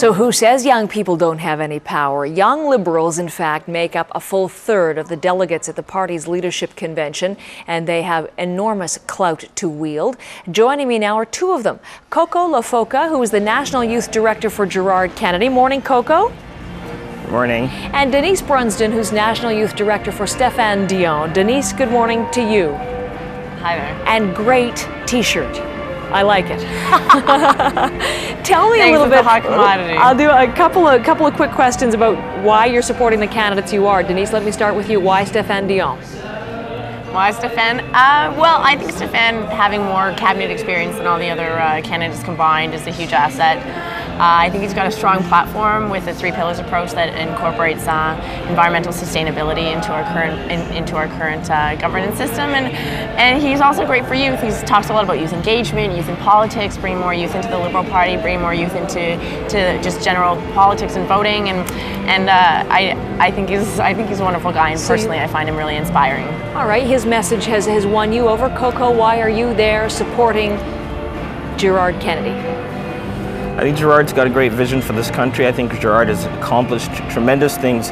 So who says young people don't have any power? Young Liberals, in fact, make up a full third of the delegates at the party's leadership convention, and they have enormous clout to wield. Joining me now are two of them. Coco Lefoka, who is the National Youth Director for Gerard Kennedy. Morning, Coco. Morning. And Denise Brunsdon, who's National Youth Director for Dion. Denise, good morning to you. Hi there. And great T-shirt. I like it. Tell me Thanks, a little bit. A hot commodity. I'll do a couple of quick questions about why you're supporting the candidates you are. Denise, let me start with you. Why Dion? Why Stefan? Well, I think Stefan having more cabinet experience than all the other candidates combined is a huge asset. I think he's got a strong platform with a 3 pillars approach that incorporates environmental sustainability into our current governance system, and he's also great for youth. He talks a lot about youth engagement, youth in politics, bringing more youth into the Liberal Party, bringing more youth into just general politics and voting, and I think he's a wonderful guy, and personally I find him really inspiring. All right, his message has won you over. Coco, why are you there supporting Gerard Kennedy? I think Gerard's got a great vision for this country. I think Gerard has accomplished tremendous things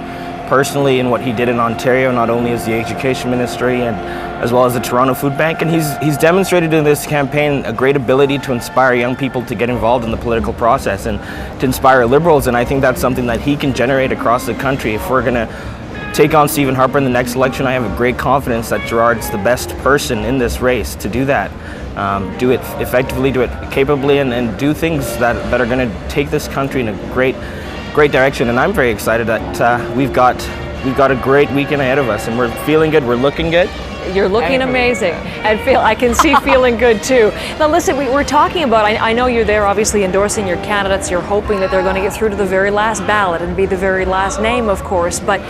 personally in what he did in Ontario, not only as the Education Ministry and as well as the Toronto Food Bank. And he's demonstrated in this campaign a great ability to inspire young people to get involved in the political process and to inspire Liberals. And I think that's something that he can generate across the country. If we're going to take on Stephen Harper in the next election, I have a great confidence that Gerard's the best person in this race to do that. Do it effectively, do it capably, and do things that are going to take this country in a great direction. And I'm very excited that we've got a great weekend ahead of us, and we're feeling good, we're looking good. You're looking amazing, and I can see feeling good too. Now listen, we're talking about, I know you're there obviously endorsing your candidates, you're hoping that they're going to get through to the very last ballot and be the very last name, of course, but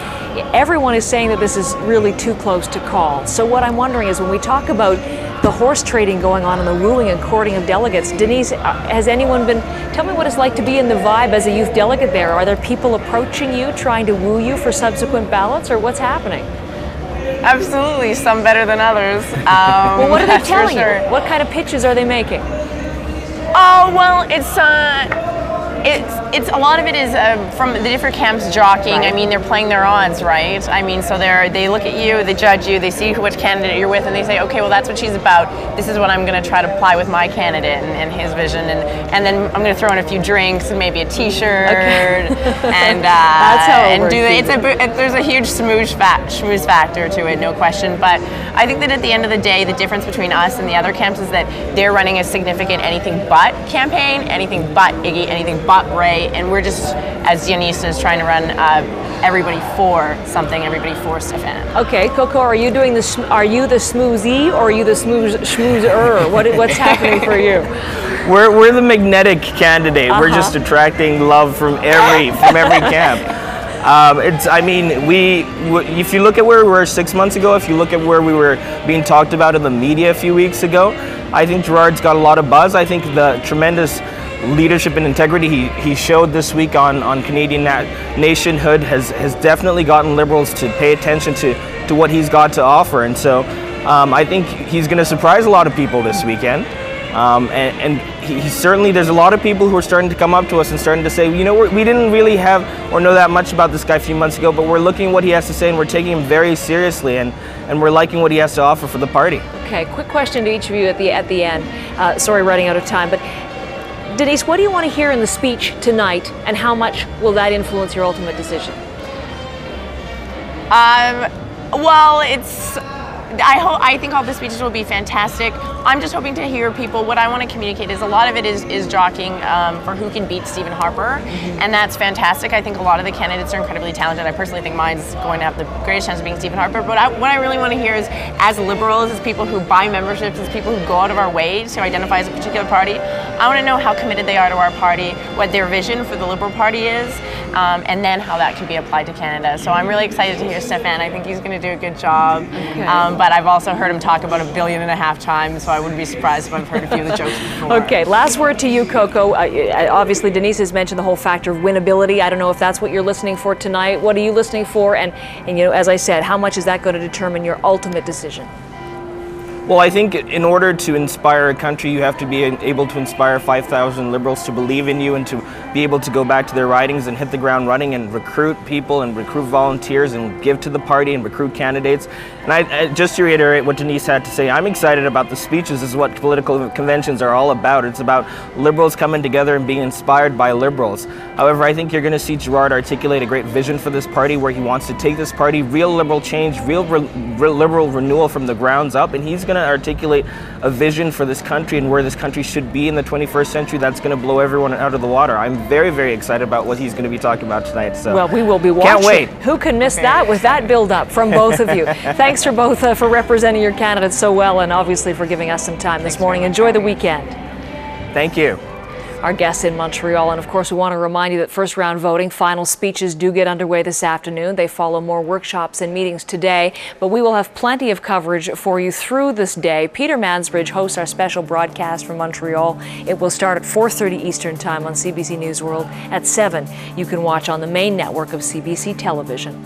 everyone is saying that this is really too close to call. So what I'm wondering is, when we talk about the horse trading going on in the wooing and courting of delegates, Denise, has anyone tell me what it's like to be in the vibe as a youth delegate there. Are there people approaching you, trying to woo you for subsequent ballots, or what's happening? Absolutely, some better than others. Well, what are they telling you? What kind of pitches are they making? Oh, well, it's a lot of it is from the different camps jockeying. Right. I mean, they're playing their odds, right? I mean, so they look at you, they judge you, they see which candidate you're with, and they say, okay, well, that's what she's about. This is what I'm going to try to apply with my candidate and his vision, and then I'm going to throw in a few drinks and maybe a T-shirt, okay. And that's how it works. There's a huge schmooze factor to it, no question. But I think that at the end of the day, the difference between us and the other camps is that they're running a significant anything but campaign, anything but Iggy, anything but Ray, and we're just, as Denise is, trying to run everybody for something, everybody for Stefan. Okay, Coco, are you doing are you the smoothie, or are you the schmoozer? What's happening for you? We're the magnetic candidate. We're just attracting love from every camp. I mean, if you look at where we were 6 months ago, if you look at where we were being talked about in the media a few weeks ago, I think Gerard's got a lot of buzz. I think the tremendous leadership and integrity he showed this week on Canadian nationhood has definitely gotten Liberals to pay attention to what he's got to offer. And so I think he's going to surprise a lot of people this weekend. And he certainly, there's a lot of people who are starting to come up to us and starting to say, you know, we didn't really have or know that much about this guy a few months ago, but we're looking at what he has to say and we're taking him very seriously, and we're liking what he has to offer for the party. Okay, quick question to each of you at the end. Sorry, running out of time, but Denise, what do you want to hear in the speech tonight, and how much will that influence your ultimate decision? Well, I think all the speeches will be fantastic. I'm just hoping to hear people. What I want to communicate is a lot of it is jockeying for who can beat Stephen Harper, and that's fantastic. I think a lot of the candidates are incredibly talented. I personally think mine's going to have the greatest chance of being Stephen Harper. But what I really want to hear is, as Liberals, as people who buy memberships, as people who go out of our way to identify as a particular party, I want to know how committed they are to our party, what their vision for the Liberal Party is, and then how that can be applied to Canada. So I'm really excited to hear Stefan. I think he's going to do a good job. Okay. But I've also heard him talk about $1.5 billion times, so I wouldn't be surprised if I've heard a few of the jokes before. Okay, last word to you, Coco. Obviously, Denise has mentioned the whole factor of winnability. I don't know if that's what you're listening for tonight. What are you listening for? And you know, as I said, how much is that going to determine your ultimate decision? Well, I think in order to inspire a country, you have to be able to inspire 5,000 Liberals to believe in you and to be able to go back to their ridings and hit the ground running and recruit people and recruit volunteers and give to the party and recruit candidates. And I just to reiterate what Denise had to say, I'm excited about the speeches. This is what political conventions are all about. It's about Liberals coming together and being inspired by Liberals. However, I think you're going to see Gerard articulate a great vision for this party where he wants to take this party, real Liberal change, real Liberal renewal from the grounds up, and he's going to articulate a vision for this country and where this country should be in the 21st century that's going to blow everyone out of the water. I'm very, very excited about what he's going to be talking about tonight. So well, we will be watching. Can't wait. Who can miss that with that build-up from both of you? Thanks for both for representing your candidates so well and obviously for giving us some time this morning. Enjoy the weekend. Thank you. Our guests in Montreal, and of course we want to remind you that first round voting final speeches do get underway this afternoon. They follow more workshops and meetings today, but we will have plenty of coverage for you through this day. Peter Mansbridge hosts our special broadcast from Montreal. It will start at 4:30 Eastern Time on CBC Newsworld at 7. You can watch on the main network of CBC television.